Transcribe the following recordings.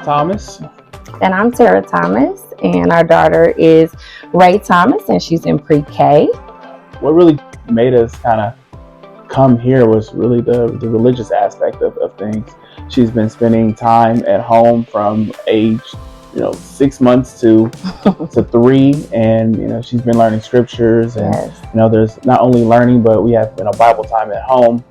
Thomas. And I'm Tara Thomas, and our daughter is Ray Thomas, and she's in pre-K. What really made us kind of come here was really the religious aspect of things. She's been spending time at home from age 6 months to 3, and she's been learning scriptures, and Yes. There's not only learning, but we have Bible time at home.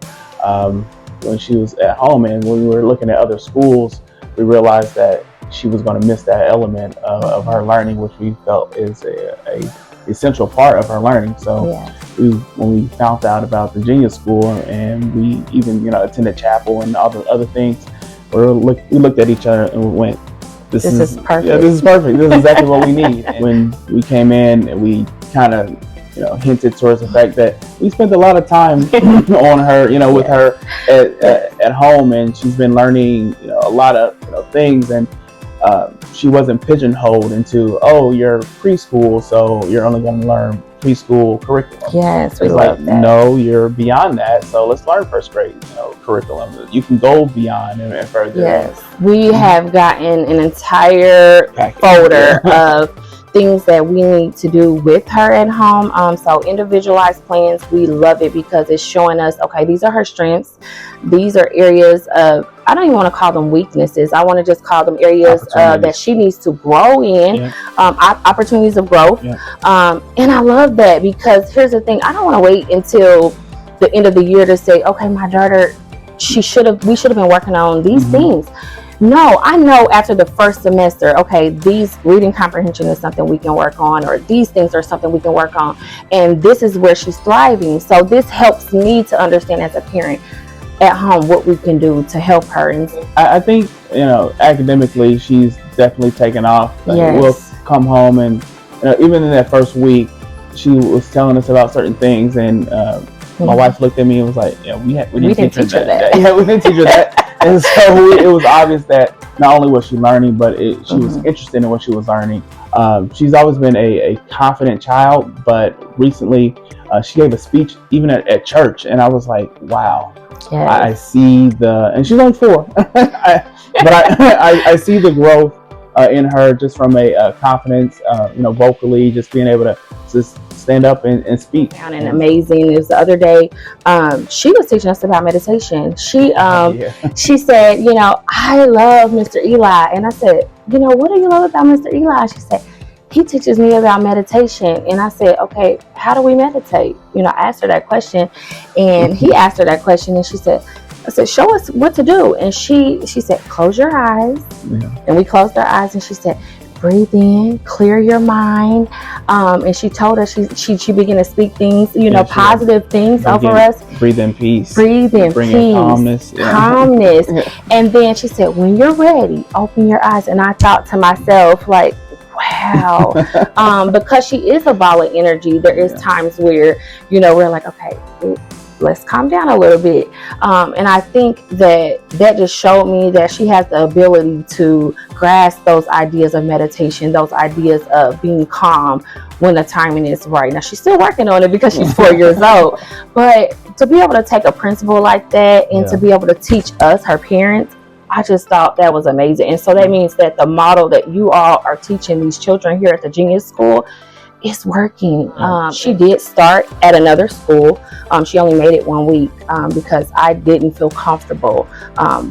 When she was at home, and when we were looking at other schools, we realized that she was going to miss that element of her learning, which we felt is a essential part of her learning. So Yes. when we found out about the Virginia school, and we even attended chapel and other things, we looked at each other and we went, this is perfect. Yeah, this is perfect. This is exactly what we need. And when we came in, and we kind of hinted towards the fact that we spent a lot of time on her, with her at home, and she's been learning a lot of things, and she wasn't pigeonholed into, you're preschool, so you're only going to learn preschool curriculum. Yes, we it's love like, that. No, you're beyond that, so let's learn first grade curriculum. You can go beyond and further. Yes, we have gotten an entire folder of things that we need to do with her at home. So individualized plans, we love it because it's showing us, okay, these are her strengths. These are areas of, I don't even want to call them weaknesses. I want to just call them areas that she needs to grow in, opportunities of growth. Yeah. And I love that because here's the thing, I don't want to wait until the end of the year to say, okay, my daughter, we should have been working on these things. No, I know after the first semester, okay, these reading comprehension is something we can work on, or these things are something we can work on, and this is where she's thriving. So this helps me to understand as a parent at home what we can do to help her. And I think academically she's definitely taken off. Yes. We'll come home, and even in that first week, she was telling us about certain things, and my wife looked at me and was like, we didn't teach her that. Yeah, we didn't teach her that. And so it was obvious that not only was she learning, but she was interested in what she was learning. She's always been a confident child, but recently she gave a speech even at church, and I was like, wow. Yes. I see and she's only 4, but I see the growth in her just from a confidence, vocally, just being able to just stand up and speak. And amazing is the other day, she was teaching us about meditation. She said, I love Mr. Eli. And I said, what do you love about Mr. Eli? She said, he teaches me about meditation. And I said, okay, how do we meditate? I asked her that question, and he asked her that question, and I said, show us what to do. And she said, close your eyes. Yeah. And we closed our eyes, and she said, breathe in, clear your mind. And she told us she began to speak things, positive things over us. Breathe in peace. Breathe in Bring peace. In calmness. Yeah. Calmness. And then she said, when you're ready, open your eyes. And I thought to myself, like, wow. Because she is a ball of energy, there is times where, we're like, okay, let's calm down a little bit. And I think that just showed me that she has the ability to grasp those ideas of meditation, those ideas of being calm when the timing is right. Now, she's still working on it because she's 4 years old. But to be able to take a principle like that and to be able to teach us, her parents, I just thought that was amazing. And so that means that the model that you all are teaching these children here at the Genius School is working. She did start at another school. She only made it 1 week because I didn't feel comfortable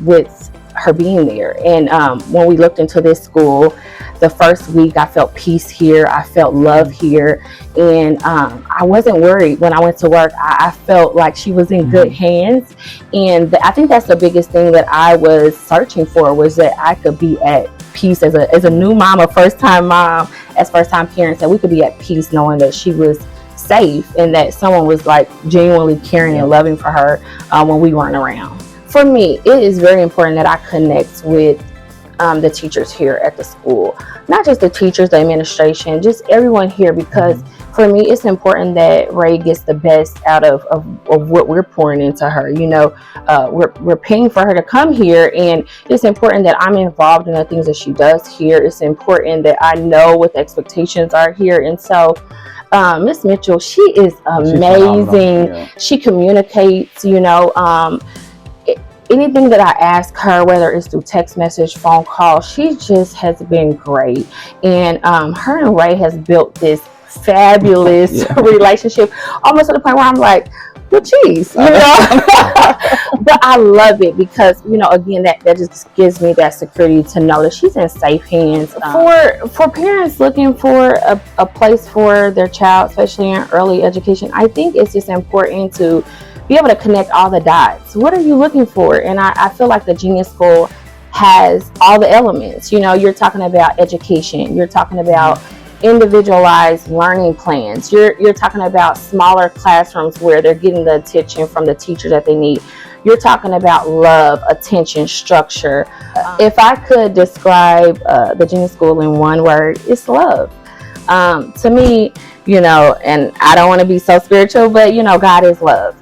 with her being there. And when we looked into this school, the first week I felt peace here. I felt love here. And I wasn't worried when I went to work. I felt like she was in good hands. And I think that's the biggest thing that I was searching for, was that I could be at peace as a new mom, a first-time mom, as first-time parents, that we could be at peace knowing that she was safe and that someone was like genuinely caring and loving for her when we weren't around. For me, it is very important that I connect with the teachers here at the school. Not just the teachers, the administration, just everyone here, because for me, it's important that Ray gets the best out of what we're pouring into her. We're paying for her to come here, and it's important that I'm involved in the things that she does here. It's important that I know what the expectations are here. And so Miss Mitchell, she is amazing. She communicates, anything that I ask her, whether it's through text message, phone call, she just has been great. And her and Ray has built this fabulous relationship, almost to the point where I'm like, well, geez, you know. But I love it because, you know, again, that just gives me that security to know that she's in safe hands. For parents looking for a place for their child, especially in early education, I think it's just important to be able to connect all the dots. What are you looking for? And I feel like the Genius School has all the elements. You know, you're talking about education, you're talking about individualized learning plans, you're talking about smaller classrooms where they're getting the attention from the teacher that they need. You're talking about love, attention, structure. If I could describe the Genius School in one word, it's love. To me, you know, and I don't want to be so spiritual, but you know, God is love.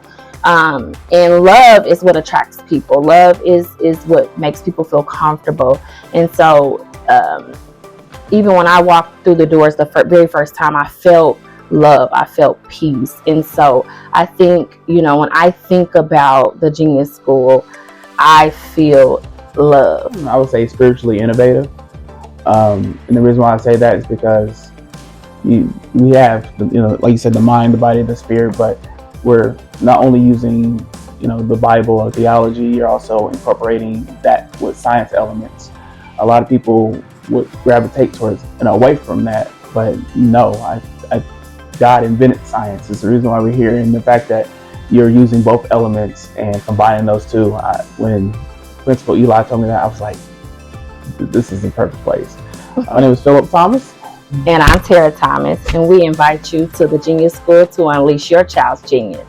And love is what attracts people. Love is what makes people feel comfortable. And so even when I walked through the doors the very first time, I felt love, I felt peace. And so I think, you know, when I think about the Genius School, I feel love. I would say spiritually innovative. And the reason why I say that is because we have, you know, like you said, the mind, the body, the spirit, but we're not only using, you know, the Bible or theology, you're also incorporating that with science elements. A lot of people would gravitate towards, you know, away from that, but no, God invented science. It's the reason why we're here, and the fact that you're using both elements and combining those two. When Principal Eli told me that, I was like, this is the perfect place. My name is Philip Thomas. And I'm Tara Thomas, and we invite you to the Genius School to unleash your child's genius.